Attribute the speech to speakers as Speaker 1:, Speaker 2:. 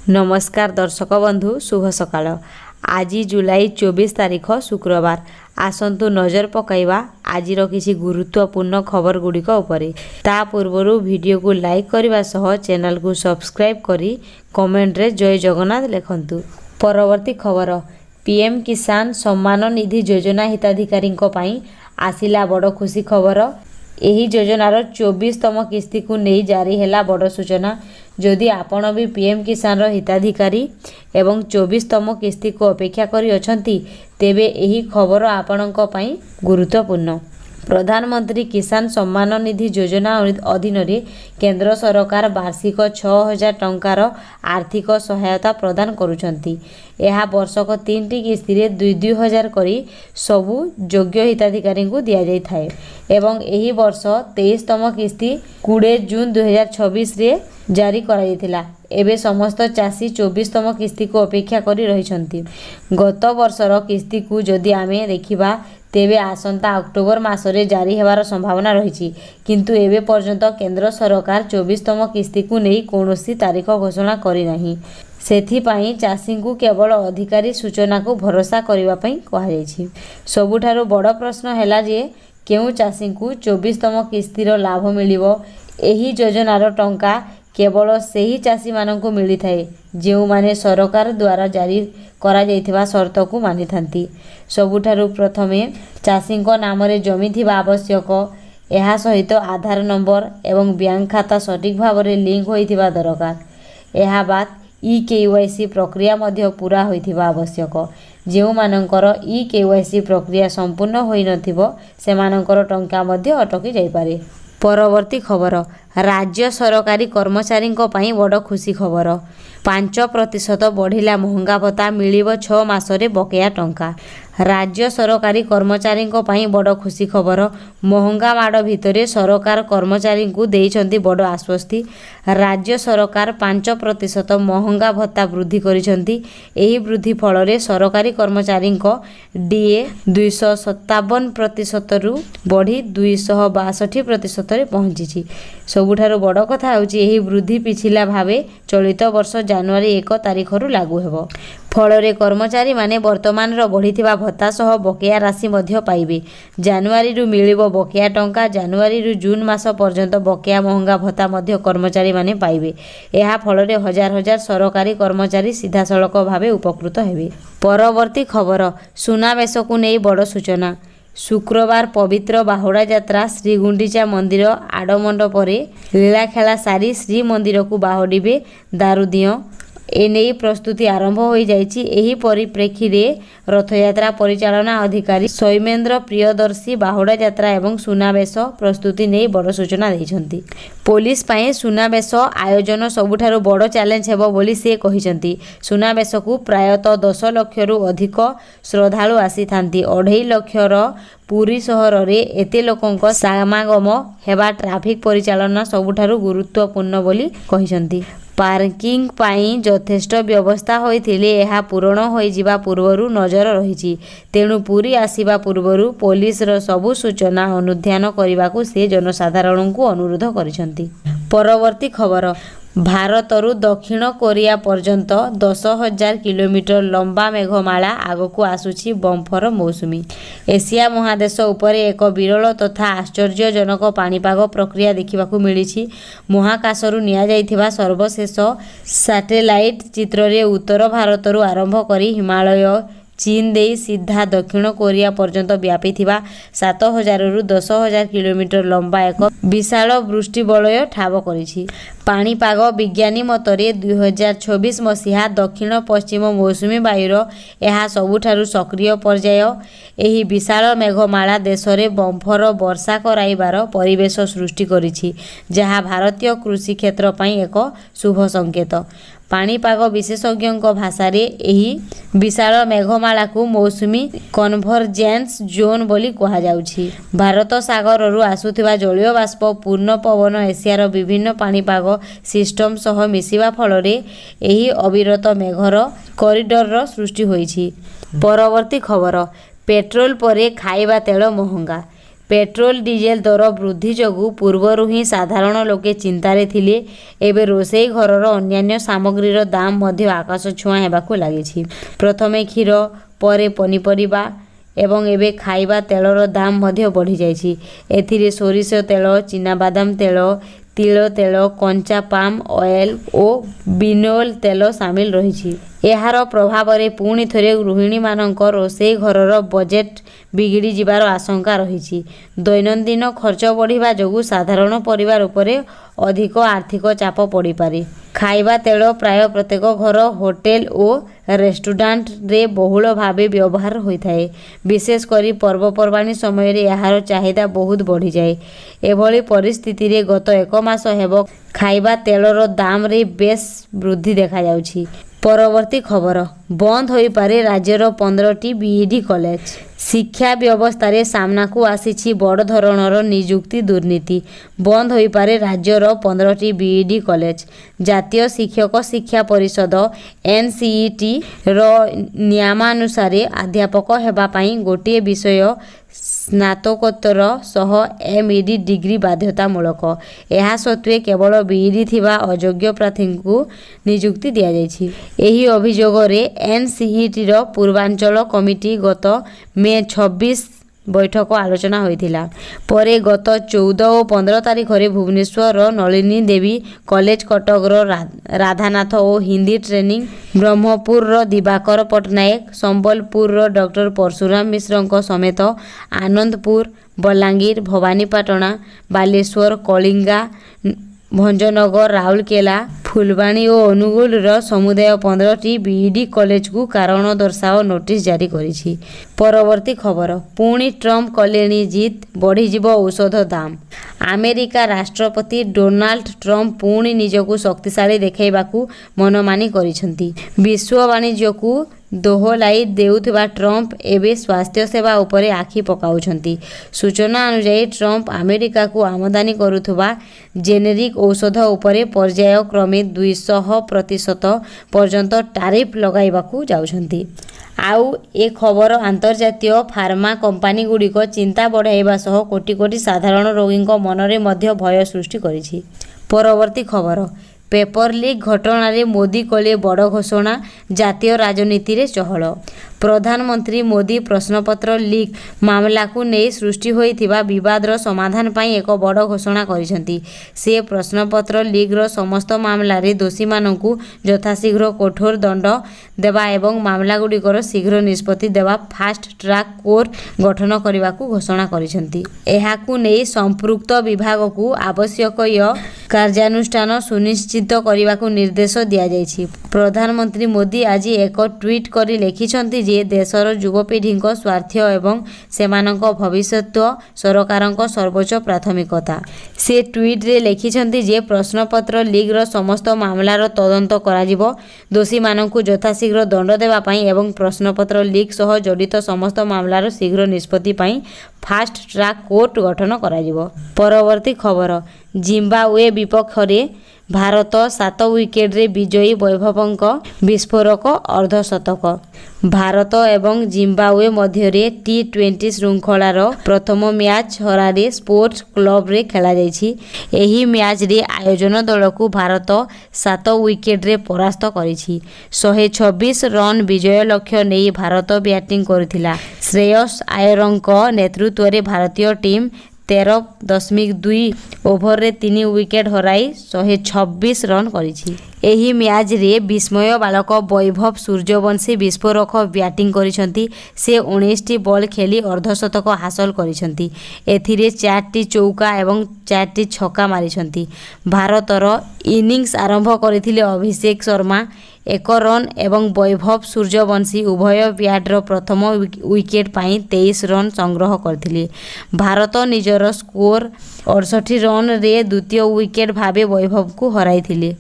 Speaker 1: नमस्कार दर्शक बंधु शुभ सकाळ। आज जुलाई 24 तारीख शुक्रवार। आसंतु नजर पकाइबा आजिर किसी गुरुत्वपूर्ण खबर गुड़िक उपरे। ता पूर्वर वीडियो को लाइक करने सह चैनल को सब्सक्राइब करी कमेंट रे जय जगन्नाथ लिखंतु। परवर्ती खबर पीएम किसान सम्मान निधि योजना हिताधिकारी आसिला बड़ खुशी खबर। एही योजनार 24तम किस्ती को नहीं जारी है बड़ सूचना। जदि आपण भी पीएम किसान हिताधिकारी एवं 24तम किस्ती को अपेक्षा करी अछंती तेबे एही खबर आपणक पई गुरुत्वपूर्ण। प्रधानमंत्री किसान सम्मान निधि योजना अधीन रे केंद्र सरकार वार्षिक 6000 टंकार आर्थिक सहायता प्रदान करुछंती। यह वर्षक 3टी किस्ती रे 2,000 करी सबु योग्य हिताधिकारी को दिया जाय थाए एवं एही वर्ष 23तम किस्ती 20 जून 2026 रे जारी कराइथिला। एबे समस्त चाषी 24तम किस्ती को अपेक्षा करी रहिछंती। गत वर्षर किस्ती को जदि आमे देखिबा तेबे आसंता अक्टोबर मासरे जारी हेबार संभावना रही, किंतु एबे पर्यंत केंद्र सरकार 24तम किस्ती को नहीं कौनसी तारीख घोषणा करी नहीं। सेथिपाई चाषी को केवल अधिकारी सूचना को भरोसा करबा पई कहा जायछि। सबुठारु बड़ प्रश्न हैला जे केउ चाषी को 24तम किस्तीर लाभ मिलिबो। एही योजनार टंका केवल सही चाषी मानक मिली थाए जो माने सरकार द्वारा जारी करा जाइथिबा शर्त को मानि थांती। सबुठारु प्रथमे चाषी नाम रे जमी थिबा आवश्यक। एहा सहित आधार नंबर एवं बैंक खाता सठिक भाव में लिंक होइथिबा दरकार। एहा बाद ई-केवाईसी प्रक्रिया मध्य पूरा होइथिबा आवश्यक। जो मानकर ई-केवाईसी प्रक्रिया संपूर्ण होई नथिबो सेमानकर टंका मध्य अटकी जाय पारे। परवर्ती खबर राज्य सरकारी कर्मचारी बड़ खुशी खबर। 5% बढ़िला महंगा भत्ता मिलिबो 6 मासरे बकेया टंका। राज्य सरकारी कर्मचारी बड़ खुशी खबर। महंगा माड़ भितरे सरकार कर्मचारी को देइछंती बड़ आश्वस्ति। राज्य सरकार 5% महंगा भत्ता वृद्धि करिछंती। एही वृद्धि फल रे सरकारी कर्मचारी डीए 257% रु बढ़ी 262% रे पहुंची। सबुठारु बड़ कथा होची एही वृद्धि पिछिला भावे चलित वर्ष जनवरी 1 तारिख रु लागू हेबो। फल रे कर्मचारी माने वर्तमान रो बढ़िथिबा भत्ता सह बकेया राशि मध्य पाइबे। जनवरी रु मिलिबो बकेया टंका। जनवरी रु जून मास पर्यंत बकेया महंगा भत्ता मध्य कर्मचारी माने पाइबे। एहा फल रे हजार हजार सरकारी कर्मचारी सीधा सड़क भावे उपकृत हेबे। परवर्ती खबर सुनाबेश को नहीं बड़ सूचना। शुक्रवार पवित्र बाहुड़ा यात्रा श्रीगुंडीचा मंदिर आड़मंडप लीला खेला सारी श्री मंदिर को बाहुड़े दारुदिय एने प्रस्तुति आरंभ हो जाइछि। एही परिप्रेक्षी रे रथयात्रा परिचालना अधिकारी सौमेन्द्र प्रियदर्शी बाहुड़ा यात्रा एवं सुनाबेश प्रस्तुति नहीं बड़ सूचना दैछंती। पुलिस पाए सुनाबेश आयोजन सबुठारु बड़ चैलेंज हेबो बोली से कहिसंती। सुनाबेश को प्रायतः 10 लाख रु अधिक श्रद्धालु आसी थांती। 2.5 लाख पुरी सहर रे एते लोकंक समागम हेबा ट्रैफिक परिचालना सबुठारु गुरुत्वपूर्ण बोली कहिसंती। पार्किंग पाई यथेष्ट व्यवस्था होइथिले एहा पूर्ण होई जिबा पूर्वरु नजर रहिछि। तेणु पुरी आसीबा पूर्वरु पुलिस रो सबु सूचना अनुध्यान करिबाकू से जनसाधारण को अनुरोध करिसंती। परवर्ती खबर भारतरु दक्षिण कोरिया पर्यंत 10,000 किलोमीटर लंबा मेघमाला आगकू आसुछि बम्फर मौसुमी। एशिया महादेश उपरे एक विरल तथा आश्चर्यजनक पाणीपाग प्रक्रिया देखिबाकू मिलिछि। महाकाशरु निया जाइथिबा सर्वशेष सैटेलाइट चित्र रे उत्तर भारतरु आरंभ करी हिमालय चीन दे सीधा दक्षिण कोरिया पर्यंत व्यापी 7,000 रु 10,000 किलोमीटर लंबा एक विशाल वृष्टिबलय ठाब करिछि। पाणीपाग विज्ञानी मतरे 2026 मसीहा दक्षिण पश्चिम मौसुमी वायुर यह सबुठारु सक्रिय पर्याय। एही विशाल मेघमाला देश में बम्फर वर्षा कराइबार परिवेश सृष्टि करिछि, जहाँ भारतीय कृषि क्षेत्र पई एक शुभ संकेत। पाणीपाग विशेषज्ञों भाषा रे एही विशाल मेघमाला को मौसुमी कन्भर्जेंस जोन बोली कहा जाउछि। भारत सागर रु आसुथिबा जलीय बाष्प पूर्ण पवन एशियार विभिन्न पाणीपाग सिस्टम सह मिसिबा फल रे एही अविरत मेघर कॉरिडोर सृष्टि होइछि। परवर्ती खबर पेट्रोल परे खाइबा तेल महंगा। पेट्रोल डीजेल दर वृद्धि जोगु पूर्वरु ही साधारण लोके चिंतारे थिले। एबे रोषेई घरर अन्यान्य सामग्रीर दाम मध्य आकाश छुआ हेबाकु लागिछि। प्रथमे क्षीर परे पनीपरिबा एवं एबे खाइबा तेलर दाम मध्य बढ़ी जाइछि। एथिरे सोरिष तेल, चिनाबादाम तेल, तिल तेल, कंचा पाम ऑयल और बिनोल तेल सामिल रहिछि। एहार प्रभावरे पुणी थरे गृहिणी मानक रोषेई घरर बजेट बिगिड़ी जिबार आशंका रहिछि। दैनंदिन खर्च बढ़िबा जोगु साधारण परिवार उपरे अधिक आर्थिक चाप पड़ी पारे। खाइबा तेल प्राय प्रत्येक घर, होटेल और रेस्टोरेंट रे बहुल भावे व्यवहार होइथाए। विशेष करी पर्वपर्वाणी समय रे एहार चाहिदा बहुत बढ़ी जाए। एभली परिस्थिति रे गत एक मास हेबो खाइबा तेलर दाम रे बेस वृद्धि देखा जाउछि। परवर्ती खबर, बंद होई पारे राज्यर 15टी बीईडी कॉलेज। शिक्षा व्यवस्था रे सामना को आसीछि बड़ धरणर नियुक्ति दुर्नीति। बंद होई पारे राज्यर 15टी बीईडी कॉलेज। जातीय शिक्षक शिक्षा परिषद एनसीईटी रो नियमानुसार अध्यापक हेबा पई गोटे विषय स्नातकोत्तर सह एमईडी डिग्री बाध्यतामूलक। यह सत्वे केवल बीईडी थिबा अयोग्य प्रार्थी को नियुक्ति दिया जाइछि। एही अभियोग रे एनसीईटी रो पूर्वांचल कमिटी गत मे 26 बैठक आलोचना होइथिला। परे गत 14 और 15 तारिख रे भुवनेश्वर नलिनी देवी कॉलेज, कटक राधानाथ और हिंदी ट्रेनिंग, ब्रह्मपुर दिवाकर पटनायक, संबलपुर डॉक्टर परशुराम मिश्र समेत आनंदपुर, बलांगीर, भवानीपाटना, बालेश्वर, कलिंगा, भंजनगर, राउरकेला, फुलबाणी और अनुगुल समुदाय 15टी बीईडी कॉलेज को कारण दर्शाओ नोटिस जारी करिछि। परवर्ती खबर, पुणी ट्रम्प कलेनी जीत, बढ़ीजिब औषध दाम। अमेरिका राष्ट्रपति डोनाल्ड ट्रम्प पुणी निजकु शक्तिशाली देखाइबाकू मनमानी करिसंती। विश्व वाणिज्य को दोहलाई देउथिबा ट्रम्प एबे स्वास्थ्य सेवा उपरे आखि पकाउछंती। सूचना अनुसार ट्रम्प अमेरिका को आमदानी करुथुबा जेनेरिक औषध उपरे पर्याय क्रमे 200% पर्यंत टारिफ लगाइबाकू जाउछंती। आउ ए खबर अंतर्जातीय फार्मा कंपानी गुड़िक चिंता बढ़ाइबा सह कोटी कोटी साधारण रोगीक मनरे मध्य भय सृष्टि करिछि। परवर्ती खबर, पेपर लीक घटना रे मोदी कले बड़ घोषणा, जातीय राजनीति रे चहल। प्रधानमंत्री मोदी प्रश्नपत्र लीक मामला को नहीं सृष्टि होइथिबा विवाद रो समाधान पई एक बड़ घोषणा करिसंती। से प्रश्नपत्र लीक रो समस्त मामला रे दोषी मानकू यथाशीघ्र कठोर दंड देवा एवं मामला गुड़िकर शीघ्र निष्पत्ति देवा फास्ट ट्रैक कोर्ट गठन करने को घोषणा करिसंती। एहाकू नहीं संपृक्त विभाग को आवश्यक कार्यानुष्ठान सुनिश्चित करने को निर्देश दिया जाइछि। प्रधानमंत्री मोदी आज एक ट्वीट करी लिखिसंती जे देशर युवपीढ़ी स्वार्थ एवं सेमानक भविष्यत सरकारक सर्वोच्च प्राथमिकता। से ट्वीट रे लिखिसंती जे प्रश्नपत्र लीक रो समस्त मामलार तदंत कराजिबो, दोषी मानकू यथाशीघ्र दंड देवा पई एवं प्रश्नपत्र लीक सह जड़ित समस्त मामलार शीघ्र निष्पत्ति पई फास्ट ट्रैक कोर्ट गठन कराजिबो। परवर्ती खबर, जिम्बाब्वे विपक्ष रे भारत 7 विकेट रे विजयी वैभवंक विस्फोरक अर्धशतक। भारत एवं जिम्बाब्वे मध्य T20 श्रृंखलार प्रथम मैच हरारे स्पोर्ट्स क्लब रे खेला जाइछि। एही मैच रे आयोजन दल को भारत 7 विकेट रे परास्त करिछि। 126 रन विजय लक्ष्य नहीं भारत बैटिंग करुथिला। श्रेयस आयरଙ୍କ नेतृत्व रे भारतीय टीम 13.2 ओभर रे 3 विकेट हराई 126 रन करिछि। एही मैच रे विस्मय बालक वैभव सूर्यवंशी विस्फोरक बैटिंग करिसंती। से 19टी बॉल खेली अर्धशतक हासिल करिसंती। एथिरे 4टी चौका एवं 4टी छक्का मारिसंती। भारतर इनिंग्स आरंभ करथिले अभिषेक शर्मा 1 रन एवं वैभव सूर्यवंशी उभय ब्याटर प्रथम विकेट पाई 23 रन संग्रह करथिले। भारत निजर स्कोर 68 रन रे द्वितीय विकेट भावे वैभव को हराइथिले।